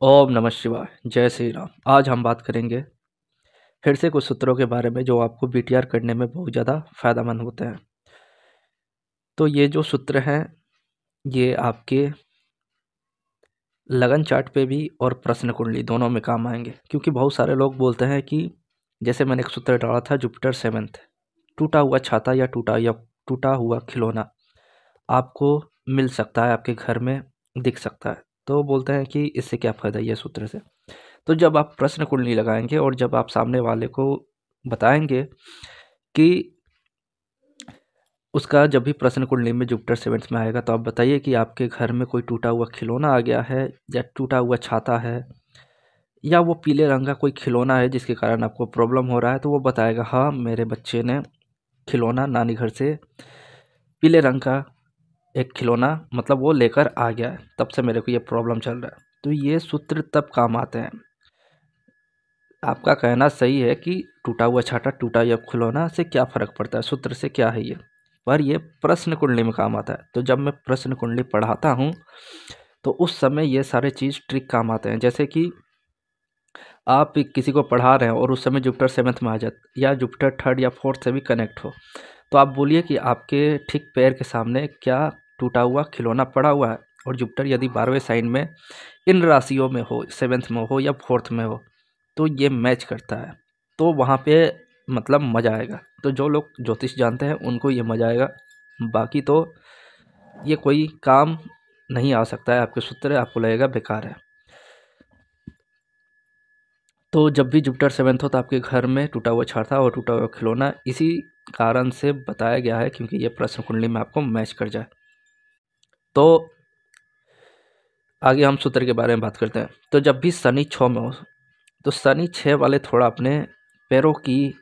ओम नमः शिवाय। जय श्री राम। आज हम बात करेंगे फिर से कुछ सूत्रों के बारे में जो आपको बीटीआर करने में बहुत ज़्यादा फायदेमंद होते हैं। तो ये जो सूत्र हैं ये आपके लगन चार्ट पे भी और प्रश्न कुंडली दोनों में काम आएंगे, क्योंकि बहुत सारे लोग बोलते हैं कि जैसे मैंने एक सूत्र डाला था जुपिटर सेवंथ, टूटा हुआ छाता या टूटा हुआ खिलौना आपको मिल सकता है, आपके घर में दिख सकता है। तो बोलते हैं कि इससे क्या फ़ायदा ये सूत्र से। तो जब आप प्रश्न कुंडली लगाएंगे और जब आप सामने वाले को बताएंगे कि उसका जब भी प्रश्न कुंडली में जुपिटर सेवंथ में आएगा तो आप बताइए कि आपके घर में कोई टूटा हुआ खिलौना आ गया है या टूटा हुआ छाता है या वो पीले रंग का कोई खिलौना है जिसके कारण आपको प्रॉब्लम हो रहा है। तो वो बताएगा हाँ, मेरे बच्चे ने खिलौना नानी घर से पीले रंग का एक खिलौना मतलब वो लेकर आ गया है, तब से मेरे को ये प्रॉब्लम चल रहा है। तो ये सूत्र तब काम आते हैं। आपका कहना सही है कि टूटा हुआ छाता टूटा हुआ खिलौना से क्या फ़र्क पड़ता है, सूत्र से क्या है ये, पर ये प्रश्न कुंडली में काम आता है। तो जब मैं प्रश्न कुंडली पढ़ाता हूँ तो उस समय ये सारे चीज़ ट्रिक काम आते हैं। जैसे कि आप किसी को पढ़ा रहे हैं और उस समय जुपिटर सेवन्थ में आ जाए या जुपिटर थर्ड या फोर्थ से भी कनेक्ट हो, तो आप बोलिए कि आपके ठीक पैर के सामने क्या टूटा हुआ खिलौना पड़ा हुआ है, और जुपिटर यदि 12वें साइन में इन राशियों में हो, सेवन्थ में हो या फोर्थ में हो, तो ये मैच करता है। तो वहाँ पे मतलब मज़ा आएगा। तो जो लोग ज्योतिष जानते हैं उनको ये मज़ा आएगा, बाकी तो ये कोई काम नहीं आ सकता है। आपके सूत्र आपको लगेगा बेकार है। तो जब भी जुपिटर सेवन्थ हो तो आपके घर में टूटा हुआ छाता और टूटा हुआ खिलौना इसी कारण से बताया गया है, क्योंकि ये प्रश्न कुंडली में आपको मैच कर जाए। तो आगे हम सूत्र के बारे में बात करते हैं। तो जब भी शनि 6 में हो तो शनि 6 वाले थोड़ा अपने पैरों की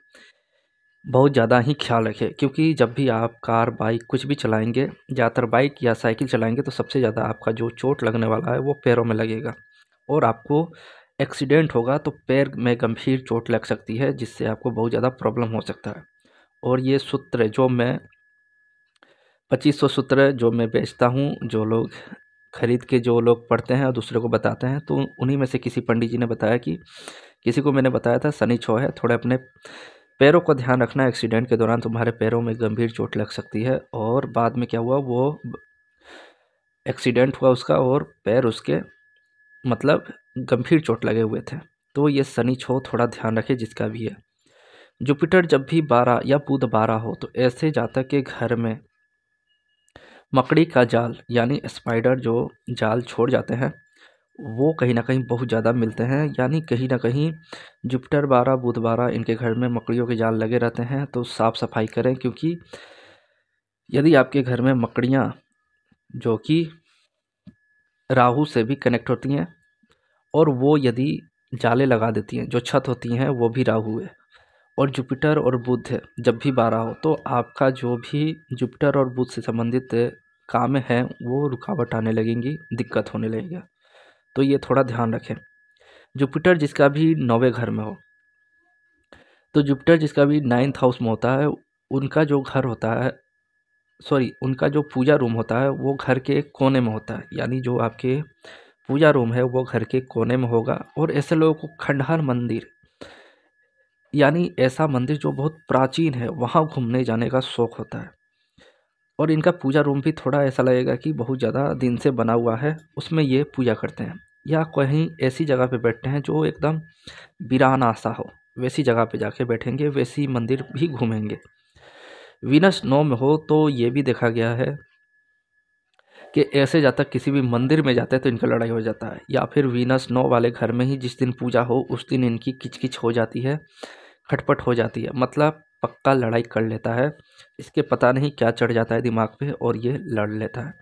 बहुत ज़्यादा ही ख्याल रखें, क्योंकि जब भी आप कार बाइक कुछ भी चलाएंगे, ज़्यादातर बाइक या साइकिल चलाएंगे, तो सबसे ज़्यादा आपका जो चोट लगने वाला है वो पैरों में लगेगा और आपको एक्सीडेंट होगा तो पैर में गंभीर चोट लग सकती है, जिससे आपको बहुत ज़्यादा प्रॉब्लम हो सकता है। और ये सूत्र जो मैं 2500 सूत्र जो मैं बेचता हूँ, जो लोग खरीद के जो लोग पढ़ते हैं और दूसरे को बताते हैं, तो उन्हीं में से किसी पंडित जी ने बताया कि किसी को मैंने बताया था शनि 6 है, थोड़े अपने पैरों का ध्यान रखना, एक्सीडेंट के दौरान तुम्हारे पैरों में गंभीर चोट लग सकती है। और बाद में क्या हुआ, वो एक्सीडेंट हुआ उसका और पैर उसके मतलब गंभीर चोट लगे हुए थे। तो ये शनि 6 थोड़ा ध्यान रखे जिसका भी है। जुपिटर जब भी 12 या बुध 12 हो तो ऐसे जातक के घर में मकड़ी का जाल यानी स्पाइडर जो जाल छोड़ जाते हैं वो कहीं ना कहीं बहुत ज़्यादा मिलते हैं। यानी कहीं ना कहीं जुपिटर 12 बुध 12 इनके घर में मकड़ियों के जाल लगे रहते हैं। तो साफ़ सफाई करें, क्योंकि यदि आपके घर में मकड़ियाँ जो कि राहु से भी कनेक्ट होती हैं और वो यदि जाले लगा देती हैं, जो छत होती हैं वो भी राहु है, और जुपिटर और बुध है जब भी 12 हो, तो आपका जो भी जुपिटर और बुध से संबंधित काम है वो रुकावट आने लगेंगी, दिक्कत होने लगेगा। तो ये थोड़ा ध्यान रखें। जुपिटर जिसका भी 9वें घर में हो, तो जुपिटर जिसका भी 9th हाउस में होता है, उनका जो घर होता है, सॉरी, उनका जो पूजा रूम होता है वो घर के कोने में होता है। यानी जो आपके पूजा रूम है वो घर के कोने में होगा। और ऐसे लोगों को खंडहर मंदिर यानी ऐसा मंदिर जो बहुत प्राचीन है वहाँ घूमने जाने का शौक़ होता है। और इनका पूजा रूम भी थोड़ा ऐसा लगेगा कि बहुत ज़्यादा दिन से बना हुआ है, उसमें ये पूजा करते हैं। या कहीं ऐसी जगह पे बैठते हैं जो एकदम वीराना सा हो, वैसी जगह पे जाके बैठेंगे, वैसी मंदिर भी घूमेंगे। वीनस 9 में हो तो ये भी देखा गया है कि ऐसे जातक किसी भी मंदिर में जाते हैं तो इनका लड़ाई हो जाता है, या फिर वीनस 9 वाले घर में ही जिस दिन पूजा हो उस दिन इनकी किचकिच हो जाती है, खटपट हो जाती है, मतलब पक्का लड़ाई कर लेता है। इसके पता नहीं क्या चढ़ जाता है दिमाग पे और ये लड़ लेता है।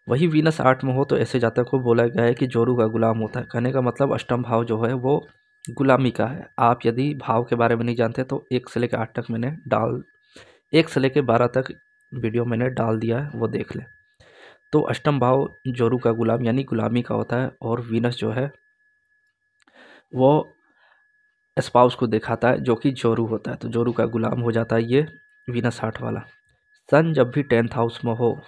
वही वीनस 8 में हो तो ऐसे जातक को बोला गया है कि जोरू का गुलाम होता है। कहने का मतलब अष्टम भाव जो है वो गुलामी का है। आप यदि भाव के बारे में नहीं जानते तो 1 से लेकर 8 तक मैंने 1 से लेकर 12 तक वीडियो मैंने डाल दिया है, वो देख लें। तो अष्टम भाव जोरू का गुलाम यानी गुलामी का होता है, और वीनस जो है वो स्पाउस को दिखाता है जो कि जोरू होता है। तो जोरू का गुलाम हो जाता है ये वीनस 8 वाला। सन जब भी 10th हाउस में हो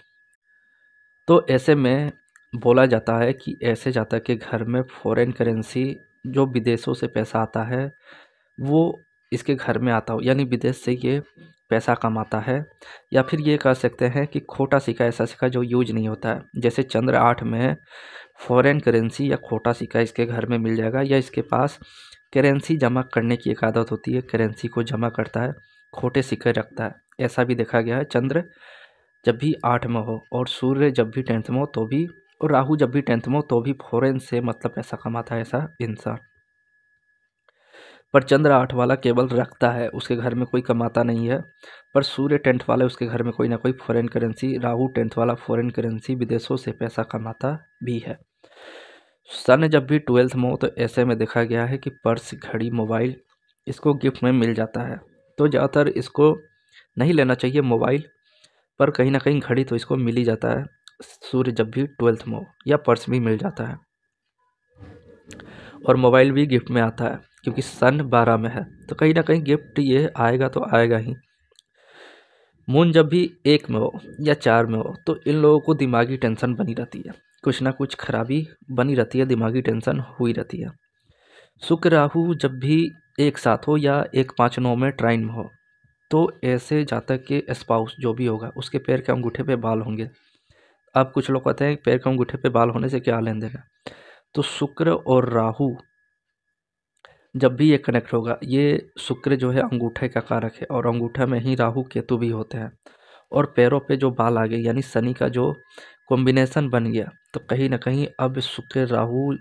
तो ऐसे में बोला जाता है कि ऐसे जातक के घर में फॉरेन करेंसी जो विदेशों से पैसा आता है वो इसके घर में आता हो, यानी विदेश से ये पैसा कमाता है। या फिर ये कह सकते हैं कि खोटा सिक्का, ऐसा सिक्का जो यूज नहीं होता है। जैसे चंद्र 8 में फॉरेन करेंसी या खोटा सिक्का इसके घर में मिल जाएगा, या इसके पास करेंसी जमा करने की एक आदत होती है, करेंसी को जमा करता है, खोटे सिक्के रखता है। ऐसा भी देखा गया है। चंद्र जब भी 8 में हो और सूर्य जब भी 10th में हो तो भी, और राहु जब भी 10th में हो तो भी फॉरेन से मतलब पैसा कमाता है ऐसा इंसान। पर चंद्र 8 वाला केवल रखता है, उसके घर में कोई कमाता नहीं है। पर सूर्य 10th वाले उसके घर में कोई ना कोई फॉरेन करेंसी, राहु 10th वाला फॉरेन करेंसी विदेशों से पैसा कमाता भी है। सन जब भी 12th में हो तो ऐसे में देखा गया है कि पर्स, घड़ी, मोबाइल इसको गिफ्ट में मिल जाता है। तो ज़्यादातर इसको नहीं लेना चाहिए मोबाइल, पर कहीं ना कहीं घड़ी तो इसको मिल ही जाता है सूर्य जब भी 12th में हो, या पर्स भी मिल जाता है। और मोबाइल भी गिफ्ट में आता है क्योंकि सन 12 में है, तो कहीं ना कहीं गिफ्ट ये आएगा तो आएगा ही। मून जब भी 1 में हो या 4 में हो तो इन लोगों को दिमागी टेंशन बनी रहती है, कुछ ना कुछ खराबी बनी रहती है, दिमागी टेंशन हुई रहती है। शुक्र राहु जब भी एक साथ हो या 1, 5, 9 में ट्राइन में हो तो ऐसे जातक के स्पाउस जो भी होगा उसके पैर के अंगूठे पे बाल होंगे। अब कुछ लोग कहते हैं पैर के अंगूठे पे बाल होने से क्या लेन देन है, तो शुक्र और राहु जब भी ये कनेक्ट होगा, ये शुक्र जो है अंगूठे का कारक है और अंगूठा में ही राहु केतु भी होते हैं, और पैरों पे जो बाल आ गए यानी शनि का जो कॉम्बिनेशन बन गया, तो कहीं ना कहीं अब शुक्र राहु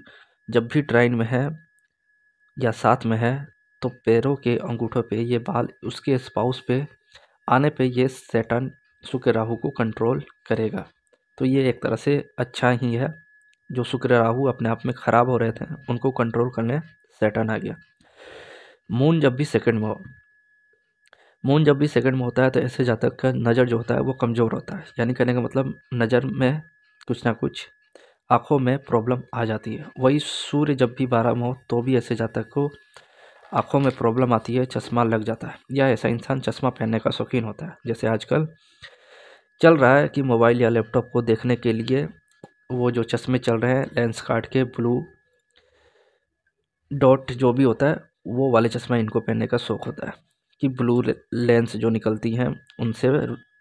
जब भी ट्राइन में है या साथ में है तो पैरों के अंगूठों पे ये बाल उसके स्पाउस पे आने पे ये सैटर्न शुक्र राहु को कंट्रोल करेगा। तो ये एक तरह से अच्छा ही है, जो शुक्र राहु अपने आप में ख़राब हो रहे थे उनको कंट्रोल करने सैटर्न आ गया। मून जब भी सेकंड में हो, मून जब भी सेकंड में होता है तो ऐसे जातक का नज़र जो होता है वो कमज़ोर होता है, यानी कहने का मतलब नज़र में कुछ ना कुछ, आँखों में प्रॉब्लम आ जाती है। वही सूर्य जब भी 12 में हो तो भी ऐसे जातक को आँखों में प्रॉब्लम आती है, चश्मा लग जाता है, या ऐसा इंसान चश्मा पहनने का शौकीन होता है। जैसे आजकल चल रहा है कि मोबाइल या लैपटॉप को देखने के लिए वो जो चश्मे चल रहे हैं लेंस काट के ब्लू डॉट जो भी होता है वो वाले चश्मा इनको पहनने का शौक़ होता है कि ब्लू लेंस जो निकलती हैं उनसे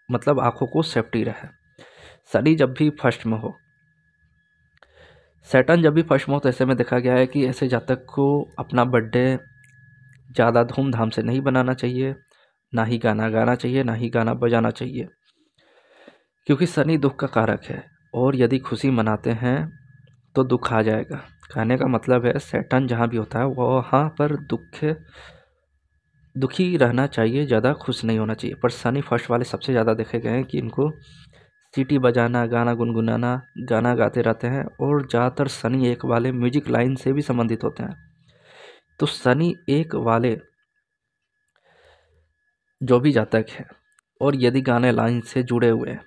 मतलब आँखों को सेफ्टी रहे। शनि जब भी फर्स्ट में हो, सैटर्न जब भी फर्स्ट में हो तो ऐसे में देखा गया है कि ऐसे जातक को अपना बर्थडे ज़्यादा धूमधाम से नहीं बनाना चाहिए, ना ही गाना गाना चाहिए, ना ही गाना बजाना चाहिए, क्योंकि शनि दुख का कारक है और यदि खुशी मनाते हैं तो दुख आ जाएगा। कहने का मतलब है सैटर्न जहाँ भी होता है वहाँ पर दुखी रहना चाहिए, ज़्यादा खुश नहीं होना चाहिए। पर शनि फर्स्ट वाले सबसे ज़्यादा देखे गए हैं कि इनको सीटी बजाना, गाना गुनगुनाना, गाना गाते रहते हैं, और ज़्यादातर शनि 1 वाले म्यूजिक लाइन से भी संबंधित होते हैं। तो शनि 1 वाले जो भी जातक हैं और यदि गाने लाइन से जुड़े हुए हैं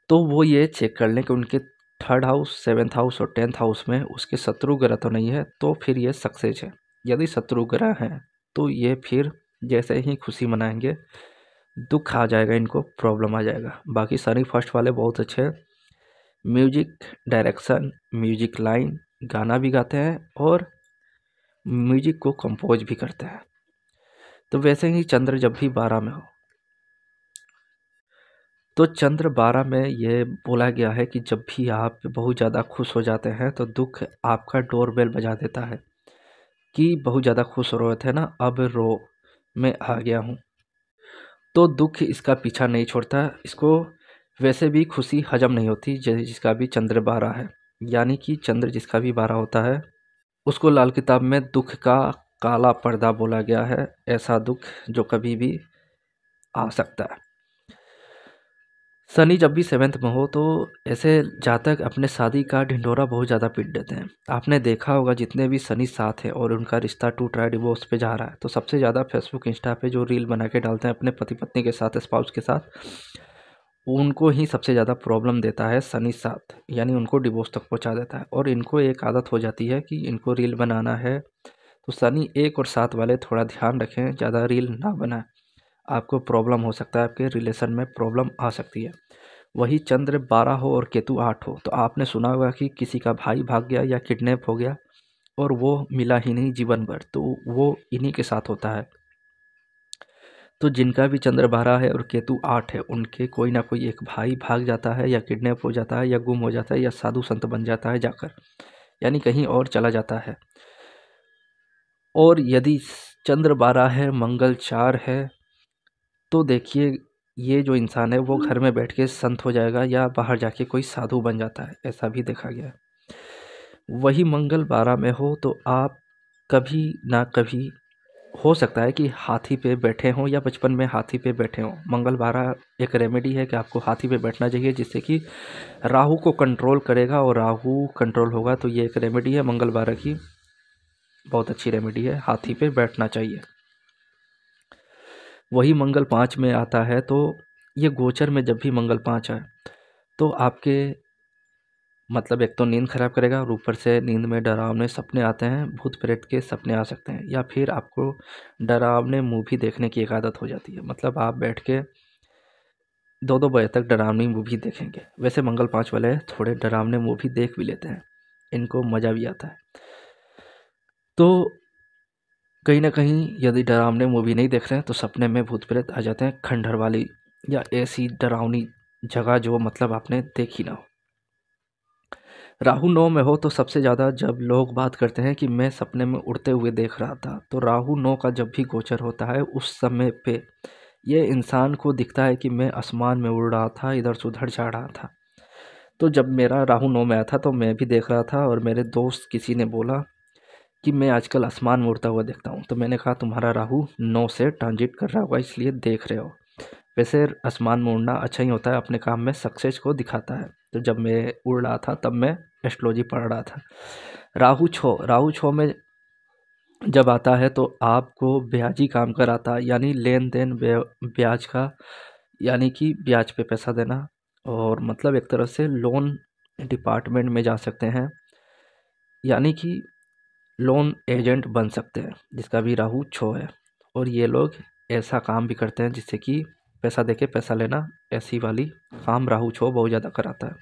तो वो ये चेक कर लें कि उनके 3rd हाउस, 7th हाउस और 10th हाउस में उसके शत्रु ग्रह तो नहीं है, तो फिर ये सक्सेस है। यदि शत्रु ग्रह हैं तो ये फिर जैसे ही खुशी मनाएंगे दुख आ जाएगा, इनको प्रॉब्लम आ जाएगा। बाकी शनि फर्स्ट वाले बहुत अच्छे म्यूजिक डायरेक्शन, म्यूजिक लाइन, गाना भी गाते हैं और म्यूजिक को कंपोज भी करते हैं। तो वैसे ही चंद्र जब भी 12 में हो, तो चंद्र 12 में ये बोला गया है कि जब भी आप बहुत ज़्यादा खुश हो जाते हैं तो दुख आपका डोरबेल बजा देता है कि बहुत ज़्यादा खुश हो रहे थे ना, अब रो मैं आ गया हूँ। तो दुख इसका पीछा नहीं छोड़ता, इसको वैसे भी खुशी हजम नहीं होती जिसका भी चंद्र 12 है, यानी कि चंद्र जिसका भी 12 होता है उसको लाल किताब में दुख का काला पर्दा बोला गया है। ऐसा दुख जो कभी भी आ सकता है। शनि जब भी 7th में हो तो ऐसे जातक अपने शादी का ढिंढोरा बहुत ज़्यादा पीट देते हैं। आपने देखा होगा जितने भी शनि साथ हैं और उनका रिश्ता टूट रहा है, डिवोर्स पे जा रहा है, तो सबसे ज़्यादा फेसबुक, इंस्टा पे जो रील बना के डालते हैं अपने पति पत्नी के साथ, स्पाउस के साथ, उनको ही सबसे ज़्यादा प्रॉब्लम देता है शनि साथ, यानी उनको डिवोर्स तक पहुँचा देता है। और इनको एक आदत हो जाती है कि इनको रील बनाना है, तो शनि 1 और 7 वाले थोड़ा ध्यान रखें, ज़्यादा रील ना बनाएं, आपको प्रॉब्लम हो सकता है, आपके रिलेशन में प्रॉब्लम आ सकती है। वही चंद्र 12 हो और केतु 8 हो तो आपने सुना होगा कि किसी का भाई भाग गया या किडनैप हो गया और वो मिला ही नहीं जीवन भर, तो वो इन्हीं के साथ होता है। तो जिनका भी चंद्र 12 है और केतु 8 है उनके कोई ना कोई एक भाई भाग जाता है या किडनैप हो जाता है या गुम हो जाता है या साधु संत बन जाता है जाकर, यानी कहीं और चला जाता है। और यदि चंद्र 12 है मंगल 4 है तो देखिए ये जो इंसान है वो घर में बैठ के संत हो जाएगा या बाहर जाके कोई साधु बन जाता है, ऐसा भी देखा गया है। वही मंगल 12 में हो तो आप कभी ना कभी हो सकता है कि हाथी पे बैठे हों या बचपन में हाथी पे बैठे हों। मंगल 12 एक रेमेडी है कि आपको हाथी पे बैठना चाहिए जिससे कि राहु को कंट्रोल करेगा और राहु कंट्रोल होगा, तो ये एक रेमेडी है मंगल 12 की, बहुत अच्छी रेमेडी है, हाथी पे बैठना चाहिए। वही मंगल 5 में आता है तो ये गोचर में जब भी मंगल 5 आए तो आपके मतलब एक तो नींद खराब करेगा और ऊपर से नींद में डरावने सपने आते हैं, भूत प्रेत के सपने आ सकते हैं, या फिर आपको डरावने मूवी देखने की एक आदत हो जाती है, मतलब आप बैठ के 2-2 बजे तक डरावनी मूवी देखेंगे। वैसे मंगल 5 वाले थोड़े डरावने मूवी देख भी लेते हैं, इनको मज़ा भी आता है। तो कहीं ना कहीं यदि डरावने मूवी नहीं देख रहे हैं तो सपने में भूत प्रेत आ जाते हैं, खंडहर वाली या ऐसी डरावनी जगह जो मतलब आपने देखी ना हो। राहु 9 में हो तो सबसे ज़्यादा जब लोग बात करते हैं कि मैं सपने में उड़ते हुए देख रहा था, तो राहु 9 का जब भी गोचर होता है उस समय पे ये इंसान को दिखता है कि मैं आसमान में उड़ रहा था, इधर से उधर जा रहा था। तो जब मेरा राहु 9 में आया था तो मैं भी देख रहा था और मेरे दोस्त किसी ने बोला कि मैं आजकल आसमान में उड़ता हुआ देखता हूँ, तो मैंने कहा तुम्हारा राहु 9 से ट्रांजिट कर रहा होगा इसलिए देख रहे हो। वैसे आसमान में उड़ना अच्छा ही होता है, अपने काम में सक्सेस को दिखाता है। तो जब मैं उड़ रहा था तब मैं एस्ट्रोलॉजी पढ़ रहा था। राहु छो में जब आता है तो आपको ब्याजी काम कराता है, यानी लेन देन ब्याज का, यानी कि ब्याज पे पैसा देना, और मतलब एक तरह से लोन डिपार्टमेंट में जा सकते हैं, यानी कि लोन एजेंट बन सकते हैं जिसका भी राहु छो है। और ये लोग ऐसा काम भी करते हैं जिससे कि पैसा देके पैसा लेना, ऐसी वाली काम राहु छो बहुत ज़्यादा कराता है।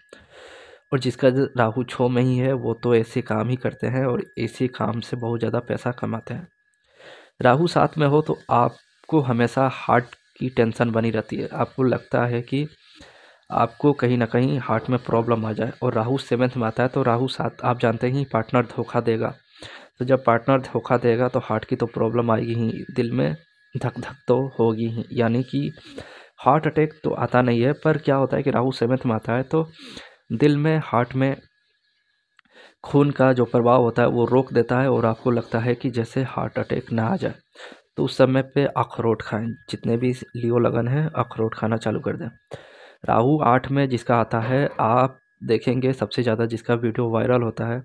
और जिसका राहु छो में ही है वो तो ऐसे काम ही करते हैं और ऐसे काम से बहुत ज़्यादा पैसा कमाते हैं। राहु 7 में हो तो आपको हमेशा हार्ट की टेंशन बनी रहती है, आपको लगता है कि आपको कहीं ना कहीं हार्ट में प्रॉब्लम आ जाए। और राहु 7 में आता है तो राहु 7 आप जानते ही पार्टनर धोखा देगा, तो जब पार्टनर धोखा देगा तो हार्ट की तो प्रॉब्लम आएगी ही, दिल में धक धक तो होगी ही, यानी कि हार्ट अटैक तो आता नहीं है, पर क्या होता है कि राहु 7 में आता है तो दिल में हार्ट में खून का जो प्रभाव होता है वो रोक देता है और आपको लगता है कि जैसे हार्ट अटैक ना आ जाए। तो उस समय पे अखरोट खाएं, जितने भी लियो लगन है अखरोट खाना चालू कर दें। राहु 8 में जिसका आता है आप देखेंगे सबसे ज़्यादा जिसका वीडियो वायरल होता है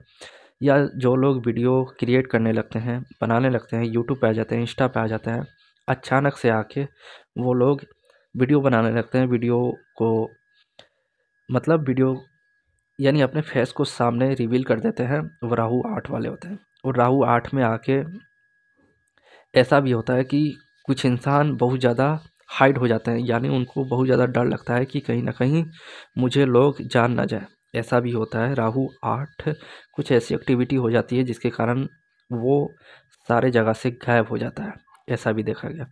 या जो लोग वीडियो क्रिएट करने लगते हैं, बनाने लगते हैं, यूट्यूब पे आ जाते हैं, इंस्टा पे आ जाते हैं, अचानक से आके वो लोग वीडियो बनाने लगते हैं, वीडियो को मतलब वीडियो यानी अपने फेस को सामने रिवील कर देते हैं, वो राहु 8 वाले होते हैं। और राहु 8 में आके ऐसा भी होता है कि कुछ इंसान बहुत ज़्यादा हाइड हो जाते हैं, यानी उनको बहुत ज़्यादा डर लगता है कि कहीं ना कहीं मुझे लोग जान ना जाए, ऐसा भी होता है। राहु 8 कुछ ऐसी एक्टिविटी हो जाती है जिसके कारण वो सारे जगह से गायब हो जाता है, ऐसा भी देखा गया।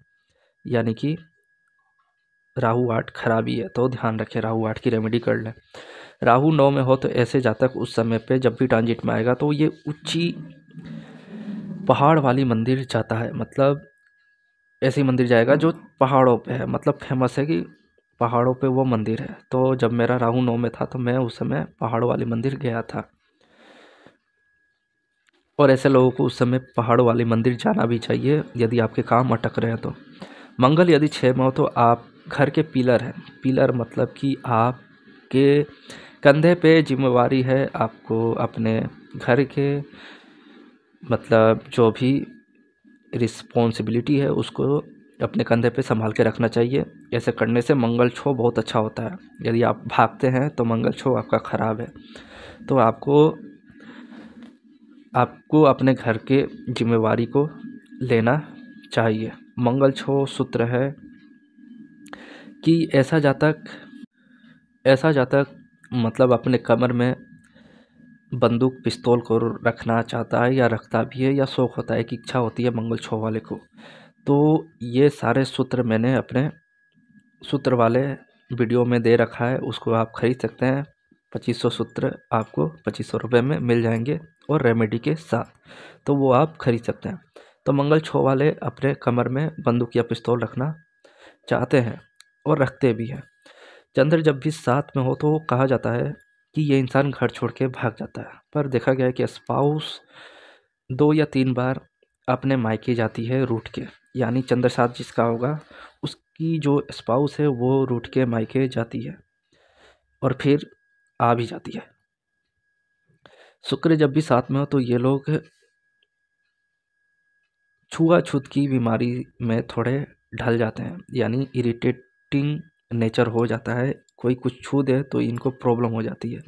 यानी कि राहु 8 खराबी है, तो ध्यान रखें, राहु 8 की रेमेडी कर लें। राहु 9 में हो तो ऐसे जातक उस समय पे जब भी ट्रांजिट में आएगा तो ये ऊंची पहाड़ वाली मंदिर जाता है, मतलब ऐसी मंदिर जाएगा जो पहाड़ों पे है, मतलब फेमस है कि पहाड़ों पे वो मंदिर है। तो जब मेरा राहु 9 में था तो मैं उस समय पहाड़ों वाली मंदिर गया था, और ऐसे लोगों को उस समय पहाड़ों वाली मंदिर जाना भी चाहिए यदि आपके काम अटक रहे हैं तो। मंगल यदि 6 में हो तो आप घर के पिलर हैं, पिलर मतलब कि आपके कंधे पे जिम्मेवारी है, आपको अपने घर के मतलब जो भी रिस्पॉन्सिबिलिटी है उसको अपने कंधे पे संभाल के रखना चाहिए। ऐसे करने से मंगल छो बहुत अच्छा होता है। यदि आप भागते हैं तो मंगल छो आपका ख़राब है, तो आपको अपने घर के जिम्मेवारी को लेना चाहिए। मंगल छो सूत्र है कि ऐसा जातक ऐसा जातक मतलब अपने कमर में बंदूक पिस्तौल को रखना चाहता है या रखता भी है, या शौक होता है कि इच्छा होती है मंगल छो वाले को, तो ये सारे सूत्र मैंने अपने सूत्र वाले वीडियो में दे रखा है, उसको आप खरीद सकते हैं। 2500 सूत्र आपको 2500 रुपये में मिल जाएंगे और रेमेडी के साथ, तो वो आप खरीद सकते हैं। तो मंगल छो वाले अपने कमर में बंदूक या पिस्तौल रखना चाहते हैं और रखते भी हैं। चंद्र जब भी साथ में हो तो कहा जाता है कि ये इंसान घर छोड़ के भाग जाता है, पर देखा गया है कि स्पाउस 2 या 3 बार अपने मायके जाती है रूठ के, यानी चंद्र साथ जिसका होगा उसकी जो स्पाउस है वो रूठ के मायके जाती है और फिर आ भी जाती है। शुक्र जब भी साथ में हो तो ये लोग छुआछूत की बीमारी में थोड़े ढल जाते हैं, यानी इरिटेटिंग नेचर हो जाता है, कोई कुछ छू दे तो इनको प्रॉब्लम हो जाती है।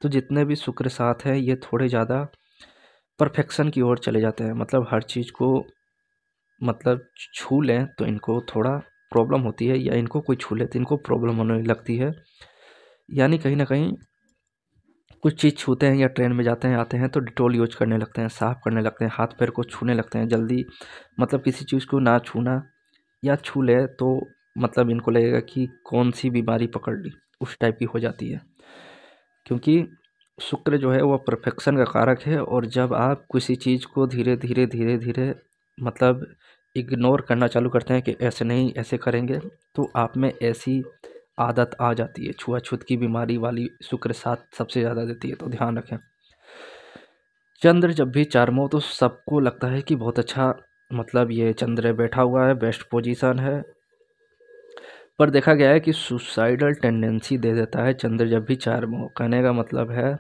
तो जितने भी शुक्र साथ हैं ये थोड़े ज़्यादा परफेक्शन की ओर चले जाते हैं, मतलब हर चीज़ को मतलब छू लें तो इनको थोड़ा प्रॉब्लम होती है, या इनको कोई छू ले तो इनको प्रॉब्लम होने लगती है। यानी कहीं ना कहीं कुछ चीज़ छूते हैं या ट्रेन में जाते हैं आते हैं तो डिटॉल यूज करने लगते हैं, साफ़ करने लगते हैं, हाथ पैर को छूने लगते हैं जल्दी, मतलब किसी चीज़ को ना छूना, या छू ले तो मतलब इनको लगेगा कि कौन सी बीमारी पकड़ ली, उस टाइप की हो जाती है। क्योंकि शुक्र जो है वो परफेक्शन का कारक है, और जब आप किसी चीज़ को धीरे धीरे धीरे धीरे मतलब इग्नोर करना चालू करते हैं कि ऐसे नहीं ऐसे करेंगे, तो आप में ऐसी आदत आ जाती है। छुआछूत की बीमारी वाली शुक्र साथ सबसे ज़्यादा देती है, तो ध्यान रखें। चंद्र जब भी चार में हो तो सबको लगता है कि बहुत अच्छा, मतलब ये चंद्र बैठा हुआ है, बेस्ट पोजीशन है, पर देखा गया है कि सुसाइडल टेंडेंसी दे देता है चंद्र जब भी चार में हो। कहने का मतलब है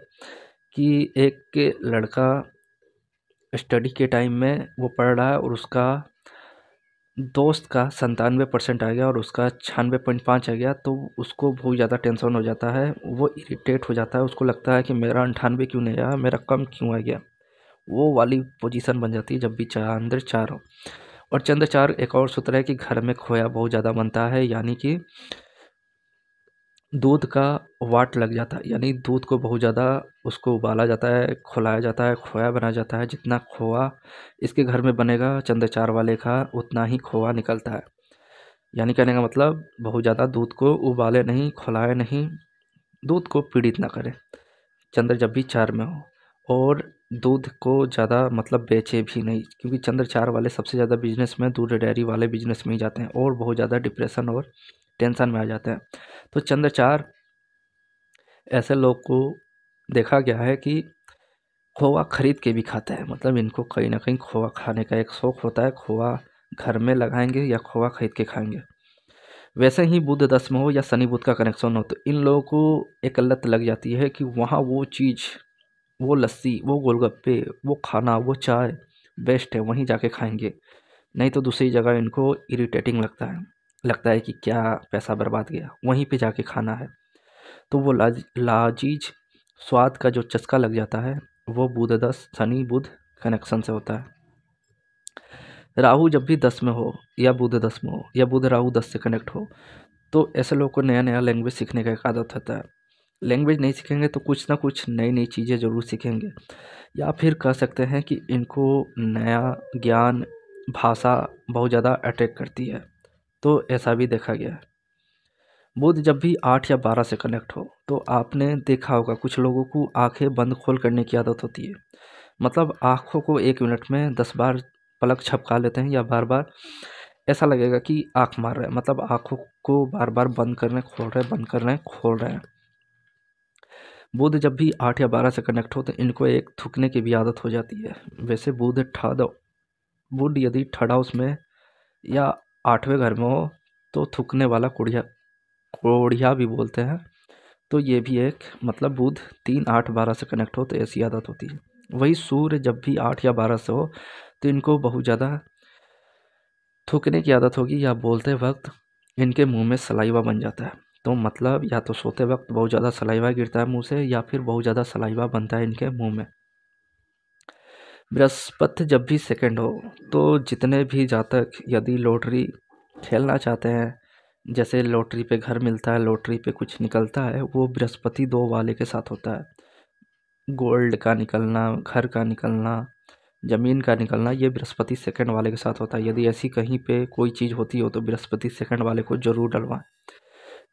कि एक लड़का स्टडी के टाइम में वो पढ़ रहा है और उसका दोस्त का 97% आ गया और उसका 96.5 आ गया, तो उसको बहुत ज़्यादा टेंशन हो जाता है, वो इरिटेट हो जाता है, उसको लगता है कि मेरा 98 क्यों नहीं आया, मेरा कम क्यों आ गया। वो वाली पोजीशन बन जाती है जब भी चंद्र चार हो। और चंद्र चार एक और सूत्र है कि घर में खोया बहुत ज़्यादा बनता है, यानी कि दूध का वाट लग जाता है, यानी दूध को बहुत ज़्यादा उसको उबाला जाता है, खौलाया जाता है, खोया बनाया जाता है। जितना खोआ इसके घर में बनेगा चंद्र चार वाले का, उतना ही खोआ निकलता है। यानी कहने का मतलब बहुत ज़्यादा दूध को उबाले नहीं, खौलाए नहीं, दूध को पीड़ित ना करें चंद्र जब भी चार में हो। और दूध को ज़्यादा मतलब बेचे भी नहीं, क्योंकि चंद्र चार वाले सबसे ज़्यादा बिजनेस में दूध डेयरी वाले बिजनेस में ही जाते हैं और बहुत ज़्यादा डिप्रेशन और टेंशन में आ जाते हैं। तो चंद्र चार ऐसे लोग को देखा गया है कि खोआ खरीद के भी खाते हैं, मतलब इनको कहीं ना कहीं खोआ खाने का एक शौक होता है, खोआ घर में लगाएंगे या खोआ खरीद के खाएंगे। वैसे ही बुध दस में हो या शनि बुध का कनेक्शन हो तो इन लोगों को एक लत लग जाती है कि वहाँ वो चीज़, वो लस्सी, वो गोलगप्पे, वो खाना, वो चाय बेस्ट है, वहीं जाके खाएंगे। नहीं तो दूसरी जगह इनको इरिटेटिंग लगता है कि क्या पैसा बर्बाद गया, वहीं पे जाके खाना है। तो वो लाजीज स्वाद का जो चस्का लग जाता है वो बुध दस शनि बुध कनेक्शन से होता है। राहु जब भी 10 में हो या बुध 10 में हो या बुध राहु 10 से कनेक्ट हो तो ऐसे लोगों को नया नया लैंग्वेज सीखने का एक आदत होता है। लैंग्वेज नहीं सीखेंगे तो कुछ ना कुछ नई नई चीज़ें ज़रूर सीखेंगे, या फिर कह सकते हैं कि इनको नया ज्ञान, भाषा बहुत ज़्यादा अट्रैक्ट करती है, तो ऐसा भी देखा गया है। बुध जब भी 8 या 12 से कनेक्ट हो तो आपने देखा होगा कुछ लोगों को आंखें बंद खोल करने की आदत होती है, मतलब आँखों को 1 मिनट में 10 बार पलक झपका लेते हैं, या बार-बार ऐसा लगेगा कि आँख मार रहे हैं, मतलब आँखों को बार-बार बंद कर रहे हैं, खोल रहे हैं, बंद कर रहे हैं, खोल रहे हैं। बुध जब भी 8 या 12 से कनेक्ट हो तो इनको एक थूकने की भी आदत हो जाती है। वैसे बुध यदि थर्ड हाउस में या 8वें घर में हो तो थूकने वाला कोढ़िया भी बोलते हैं। तो ये भी एक मतलब बुध 3, 8, 12 से कनेक्ट हो तो ऐसी आदत होती है। वही सूर्य जब भी 8 या 12 से हो तो इनको बहुत ज़्यादा थूकने की आदत होगी, या बोलते वक्त इनके मुंह में सलाइवा बन जाता है। तो मतलब या तो सोते वक्त बहुत ज़्यादा सलाइवा गिरता है मुंह से, या फिर बहुत ज़्यादा सलाइवा बनता है इनके मुंह में। बृहस्पति जब भी सेकंड हो तो जितने भी जातक यदि लॉटरी खेलना चाहते हैं जैसे लॉटरी पे घर मिलता है, लॉटरी पे कुछ निकलता है, वो बृहस्पति 2 वाले के साथ होता है। गोल्ड का निकलना, घर का निकलना, ज़मीन का निकलना, ये बृहस्पति सेकंड वाले के साथ होता है। यदि ऐसी कहीं पे कोई चीज़ होती हो तो बृहस्पति सेकंड वाले को ज़रूर डलवाएं,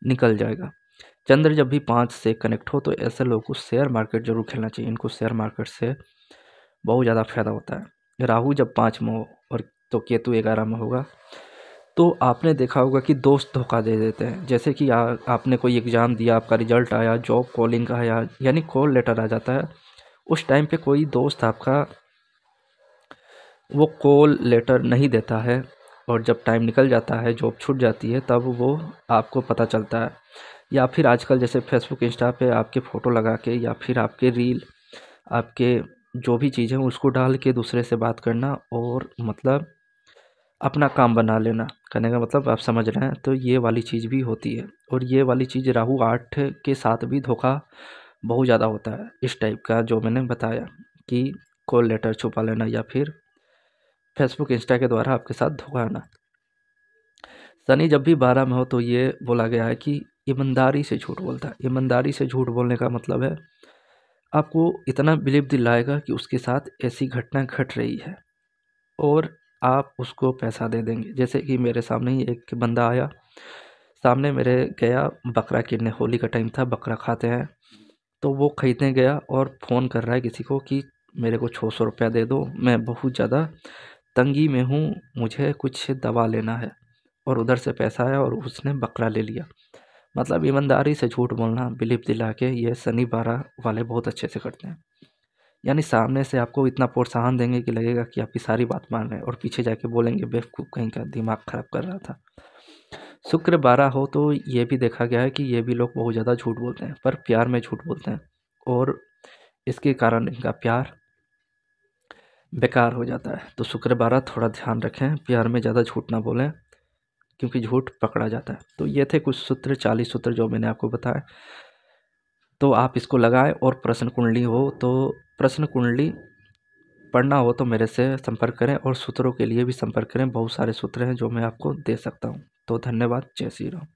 निकल जाएगा। चंद्र जब भी 5 से कनेक्ट हो तो ऐसे लोगों को शेयर मार्केट जरूर खेलना चाहिए। इनको शेयर मार्केट से बहुत ज़्यादा फायदा होता है। राहु जब 5 में हो और तो केतु 11 में होगा तो आपने देखा होगा कि दोस्त धोखा दे देते हैं। जैसे कि आपने कोई एग्ज़ाम दिया, आपका रिजल्ट आया, जॉब कॉलिंग का आया, यानी कॉल लेटर आ जाता है, उस टाइम पे कोई दोस्त आपका वो कॉल लेटर नहीं देता है, और जब टाइम निकल जाता है, जॉब छूट जाती है, तब वो आपको पता चलता है। या फिर आजकल जैसे फेसबुक इंस्टा पे आपके फ़ोटो लगा के, या फिर आपके रील, आपके जो भी चीज़ें उसको डाल के दूसरे से बात करना, और मतलब अपना काम बना लेना, कहने का मतलब आप समझ रहे हैं। तो ये वाली चीज़ भी होती है, और ये वाली चीज़ राहु 8 के साथ भी धोखा बहुत ज़्यादा होता है इस टाइप का, जो मैंने बताया कि कॉल लेटर छुपा लेना या फिर फेसबुक इंस्टा के द्वारा आपके साथ धोखा आना। शनि जब भी 12 में हो तो ये बोला गया है कि ईमानदारी से झूठ बोलता है। ईमानदारी से झूठ बोलने का मतलब है आपको इतना बिलीव दिलाएगा कि उसके साथ ऐसी घटना घट रही है और आप उसको पैसा दे देंगे। जैसे कि मेरे सामने ही एक बंदा आया, सामने मेरे गया बकरा किनने, होली का टाइम था, बकरा खाते हैं, तो वो खरीदने गया और फ़ोन कर रहा है किसी को कि मेरे को 600 रुपया दे दो, मैं बहुत ज़्यादा तंगी में हूँ, मुझे कुछ दवा लेना है। और उधर से पैसा आया और उसने बकरा ले लिया। मतलब ईमानदारी से झूठ बोलना, बिलीव दिला के, ये शनि 12 वाले बहुत अच्छे से करते हैं। यानी सामने से आपको इतना प्रोत्साहन देंगे कि लगेगा कि आपकी सारी बात मान रहे हैं, और पीछे जाके बोलेंगे बेवकूफ़ कहीं का, दिमाग ख़राब कर रहा था। शुक्र 12 हो तो ये भी देखा गया है कि ये भी लोग बहुत ज़्यादा झूठ बोलते हैं, पर प्यार में झूठ बोलते हैं, और इसके कारण इनका प्यार बेकार हो जाता है। तो शुक्र 12 थोड़ा ध्यान रखें, प्यार में ज़्यादा झूठ ना बोलें, क्योंकि झूठ पकड़ा जाता है। तो ये थे कुछ सूत्र, 40 सूत्र जो मैंने आपको बताया। तो आप इसको लगाएं, और प्रश्न कुंडली हो तो प्रश्न कुंडली पढ़ना हो तो मेरे से संपर्क करें, और सूत्रों के लिए भी संपर्क करें। बहुत सारे सूत्र हैं जो मैं आपको दे सकता हूँ। तो धन्यवाद। जय श्री राम।